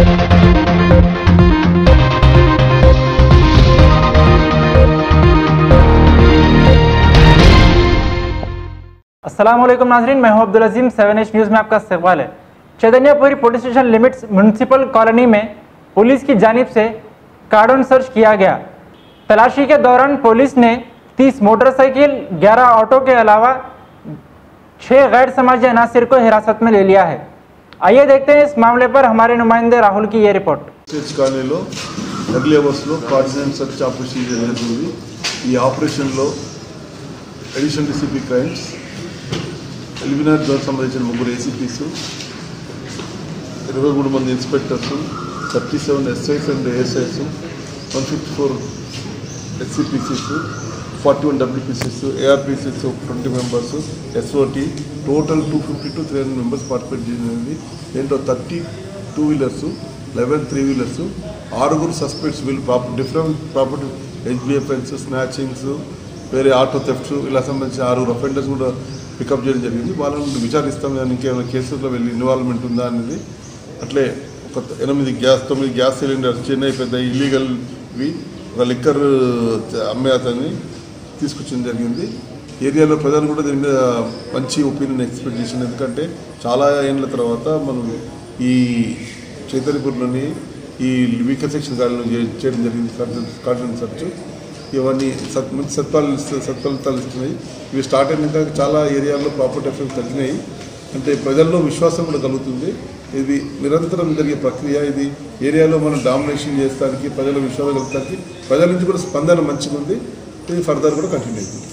अस्सलाम वालेकुम नाज़रीन, मैं हूं अब्दुल अजीम। 7H न्यूज़ में आपका इस्तकबाल है। Chaitanyapuri police station limits municipal colony में पुलिस की जानिब से कार्डन सर्च किया गया। तलाशी के दौरान पुलिस ने 30 मोटरसाइकिल, 11 ऑटो के अलावा 6 गैर समाजी अनासिर को हिरासत में ले लिया है। आइए देखते हैं इस मामले पर हमारे नुमाइंदे राहुल की ये रिपोर्ट। एडिशनल डीसीपी क्राइम्स एलिमिनेट जोन संबंधी मुग्गुरु एसीपीस 23 मंदी inspectors 37 SIs and ASIs 154 SCPCs 41 డబ్ల్యూపీసీస్ ARPCs 20 members SOT total 250 to 300 members participate చేసింది. దీంట్లో 30 2 వీలర్స్ 11 3 వీలర్స్ 6 సస్పెక్ట్స్ వీల్ డిఫరెంట్ ప్రాపర్టీ హెచ్బిఎఫ్ఎన్స్ స్నాచింగ్స్ వేరే ఆటో థెఫ్ట్స్ ఇలా సంబంధించి 6 అఫెండర్స్ కూడా పికప్ చేయడం జరిగింది. వాళ్ళని విచారిస్తాం ఇంకేమైనా కేసుల్లో వెళ్ళి ఇన్వాల్వ్మెంట్ ఉందా అనేది. అట్లే ఒక 9 గ్యాస్ సిలిండర్స్ చిన్న పెద్ద ఇల్లీగల్వి ఒక లిక్కర్ అమ్మే అతన్ని తీసుకొచ్చడం జరిగింది. ఏరియాలో ప్రజలు కూడా దీని మీద మంచి ఒపీనియన్ ఎక్స్పెక్ట్ చేసింది. ఎందుకంటే చాలా ఏళ్ళ తర్వాత మనం ఈ చైతన్యపూర్లోని ఈ వీకర్ సెక్షన్ గాలిలో చేయడం జరిగింది కార్డన్ సర్చ్. ఇవన్నీ మంచి సత్ఫలితాలు ఇస్తున్నాయి. ఇవి స్టార్ట్ అయినాక చాలా ఏరియాల్లో ప్రాపర్టీ ఎఫెక్ట్ తగ్గినాయి. అంటే ప్రజల్లో విశ్వాసం కూడా కలుగుతుంది. ఇది నిరంతరం జరిగే ప్రక్రియ. ఇది ఏరియాలో మనం డామినేషన్ చేస్తానికి ప్రజల విశ్వాసం కలుగుతానికి ప్రజల నుంచి కూడా స్పందన మంచిగా ఉంది. ఇది ఫర్దర్ కూడా కంటిన్యూ అవుతుంది.